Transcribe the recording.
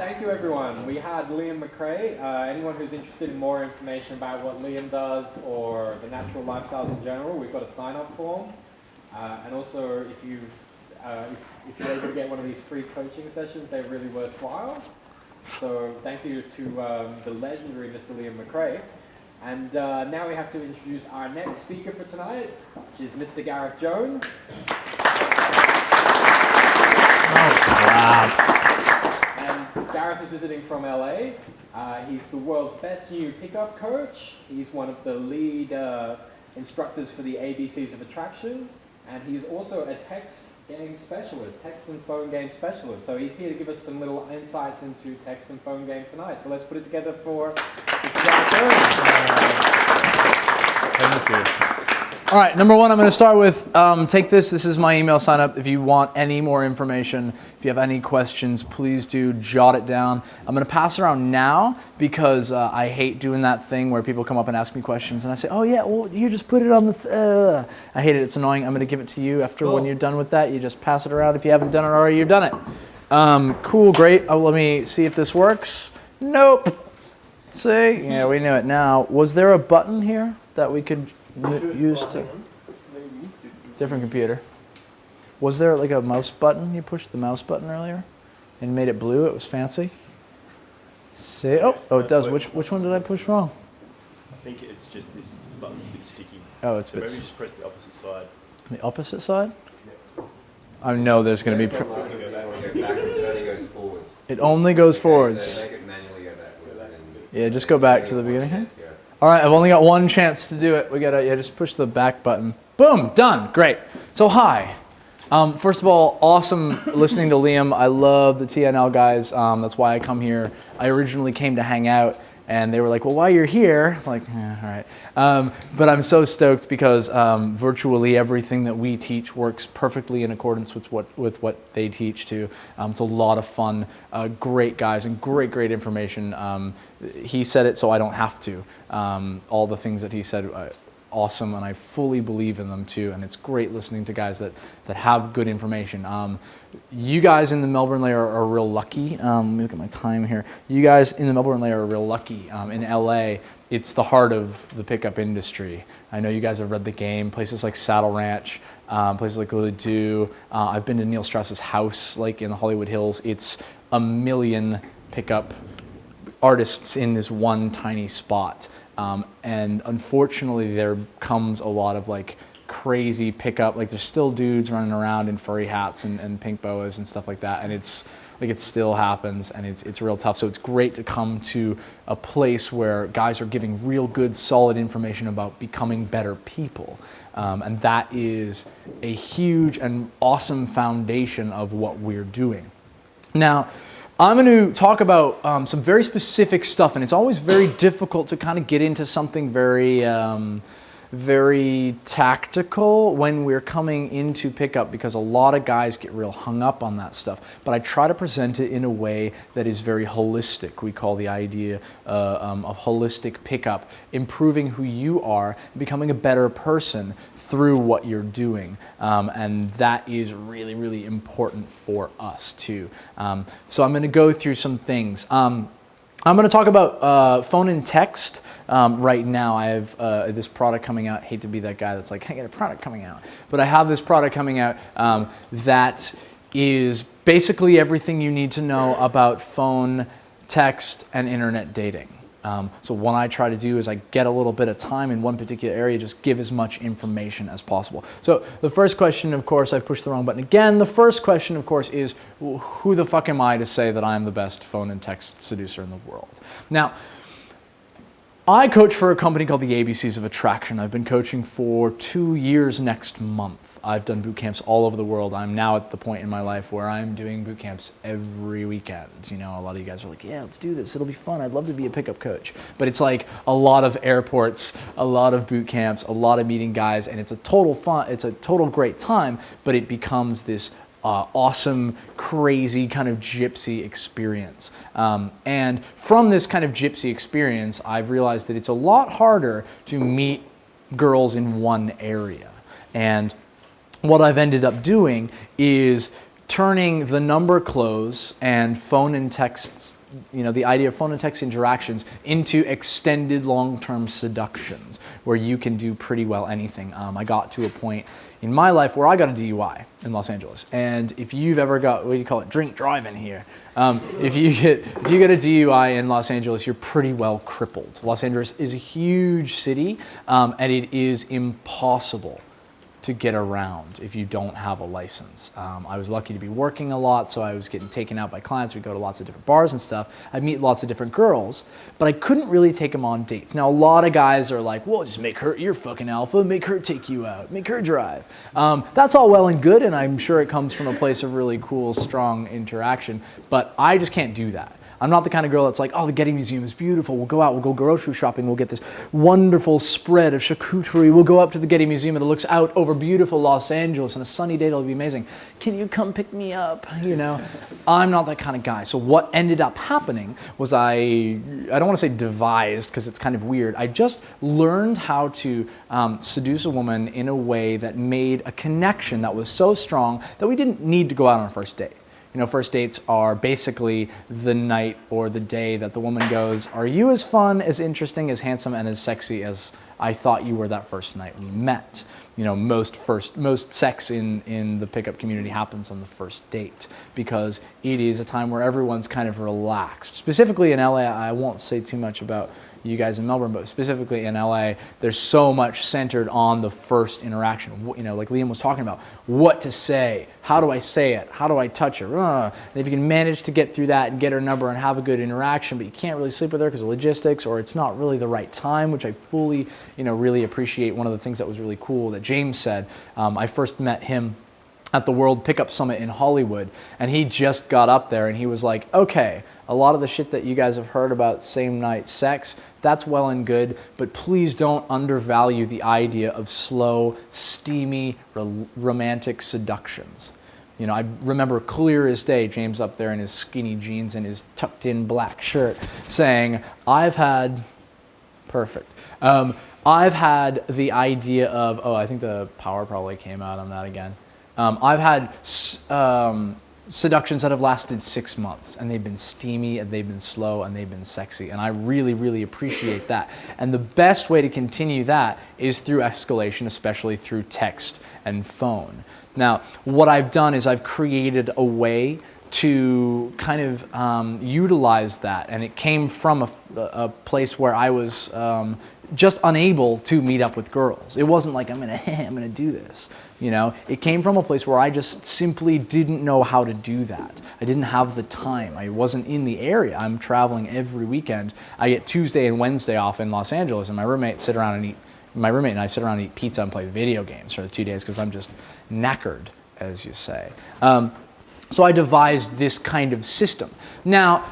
thank you everyone. We had Liam McRae. Anyone who's interested in more information about what Liam does or the natural lifestyles in general, we've got a sign-up form. And also, if you're able to get one of these free coaching sessions, they're really worthwhile. So thank you to the legendary Mr. Liam McRae. And now we have to introduce our next speaker for tonight, which is Mr. Gareth Jones. And Gareth is visiting from LA. He's the world's best new pickup coach. He's one of the lead instructors for the ABCs of Attraction. And he's also a text game specialist, text and phone game specialist. So he's here to give us some little insights into text and phone game tonight. So let's put it together for Mr. Gareth Jones. Thank you. All right, number one, I'm going to start with, take this. This is my email sign up. If you want any more information, if you have any questions, please do jot it down. I'm going to pass it around now because I hate doing that thing where people come up and ask me questions and I say, oh yeah, well, you just put it on the, I hate it. It's annoying. I'm going to give it to you after when you're done with that. You just pass it around. If you haven't done it already, you've done it. Cool, great. Oh, let me see if this works. Nope. See? Yeah, we knew it now. Was there a button here that we could use to different computer? Was there like a mouse button? You pushed the mouse button earlier and made it blue. It was fancy. See? Oh, it does. Which one did I push wrong? I think it's just this button's a bit sticky. Oh, it's a so bit. Maybe just press the opposite side. The opposite side? I know there's going to be. It only goes forwards. It only goes forwards. So make it manually go backwards. Yeah, just go back to the beginning here. All right, I've only got one chance to do it. We gotta, just push the back button. Boom, done, great. So hi, first of all, awesome listening to Liam. I love the TNL guys, that's why I come here. I originally came to hang out and they were like, well, while you're here, I'm like, all right. But I'm so stoked because virtually everything that we teach works perfectly in accordance with what they teach too. It's a lot of fun, great guys and great information. He said it so I don't have to. All the things that he said, awesome, and I fully believe in them too, and it's great listening to guys that have good information. You guys in the Melbourne layer are real lucky. Let me look at my time here. You guys in the Melbourne layer are real lucky. In LA, it's the heart of the pickup industry. I know you guys have read the game, places like Saddle Ranch, places like Go Do. I've been to Neil Strauss's house, like in the Hollywood Hills. It's 1 million pickup artists in this one tiny spot. And unfortunately there comes a lot of like crazy pickup, like there's still dudes running around in furry hats and pink boas and stuff like that, and it's like it still happens, and it's real tough. So it's great to come to a place where guys are giving real good solid information about becoming better people, and that is a huge and awesome foundation of what we're doing. Now I'm going to talk about some very specific stuff, and it's always very difficult to kind of get into something very tactical when we're coming into pickup because a lot of guys get real hung up on that stuff. But I try to present it in a way that is very holistic. We call the idea of holistic pickup, improving who you are, becoming a better person through what you're doing, and that is really important for us too. So I'm going to go through some things. I'm going to talk about phone and text. Right now I have this product coming out. I hate to be that guy that's like, I got a product coming out, but I have this product coming out that is basically everything you need to know about phone, text, and internet dating. So what I try to do is I get a little bit of time in one particular area, just give as much information as possible. So the first question, of course, I pushed the wrong button again. The first question, of course, is who the fuck am I to say that I'm the best phone and text seducer in the world? Now, I coach for a company called the ABCs of Attraction. I've been coaching for 2 years next month. I've done boot camps all over the world. I'm now at the point in my life where I'm doing boot camps every weekend. You know, a lot of you guys are like, yeah, let's do this. It'll be fun. I'd love to be a pickup coach. But it's like a lot of airports, a lot of boot camps, a lot of meeting guys, and it's a total fun, it's a total great time, but it becomes this awesome, crazy kind of gypsy experience. And from this kind of gypsy experience, I've realized that it's a lot harder to meet girls in one area. And what I've ended up doing is turning the number close and phone and text the idea of phone and text interactions into extended long-term seductions where you can do pretty well anything. I got to a point in my life where I got a DUI in Los Angeles, and if you've ever got, what do you call it, drink driving here, if you get a DUI in Los Angeles, you're pretty well crippled. Los Angeles is a huge city, and it is impossible to get around if you don't have a license. I was lucky to be working a lot, so I was getting taken out by clients. We'd go to lots of different bars and stuff. I'd meet lots of different girls, but I couldn't really take them on dates. Now, a lot of guys are like, well, just make her, you're fucking alpha, make her take you out, make her drive. That's all well and good, and I'm sure it comes from a place of really cool, strong interaction, but I just can't do that. I'm not the kind of girl that's like, oh, the Getty Museum is beautiful. We'll go out, we'll go grocery shopping, we'll get this wonderful spread of charcuterie. We'll go up to the Getty Museum and it looks out over beautiful Los Angeles and a sunny day, it'll be amazing. Can you come pick me up? I'm not that kind of guy. So what ended up happening was I don't want to say devised because it's kind of weird. I just learned how to seduce a woman in a way that made a connection that was so strong that we didn't need to go out on a first date. First dates are basically the night or the day that the woman goes, are you as fun, as interesting, as handsome, and as sexy as I thought you were that first night we met? Most sex in the pickup community happens on the first date because it is a time where everyone's kind of relaxed. Specifically in LA, I won't say too much about you guys in Melbourne, but specifically in LA, there's so much centered on the first interaction. Like Liam was talking about, what to say, how do I say it, how do I touch her? And if you can manage to get through that and get her number and have a good interaction, but you can't really sleep with her because of logistics or it's not really the right time, which I fully, really appreciate. One of the things that was really cool that James said, I first met him at the World Pickup Summit in Hollywood, and he just got up there and he was like, okay, a lot of the shit that you guys have heard about same night sex, that's well and good, but please don't undervalue the idea of slow, steamy, romantic seductions. I remember clear as day James up there in his skinny jeans and his tucked in black shirt saying, I've had the idea of, I think the power probably came out on that again. I've had seductions that have lasted 6 months, and they've been steamy, and they've been slow, and they've been sexy, and I really, really appreciate that. And the best way to continue that is through escalation, especially through text and phone. Now, what I've done is I've created a way to kind of utilize that, and it came from a place where I was just unable to meet up with girls. It wasn't like I'm gonna do this. It came from a place where I just simply didn't know how to do that. I didn't have the time. I wasn't in the area. I'm traveling every weekend. I get Tuesday and Wednesday off in Los Angeles, and my roommate and I sit around and eat pizza and play video games for the 2 days because I'm just knackered, as you say. So I devised this kind of system. Now,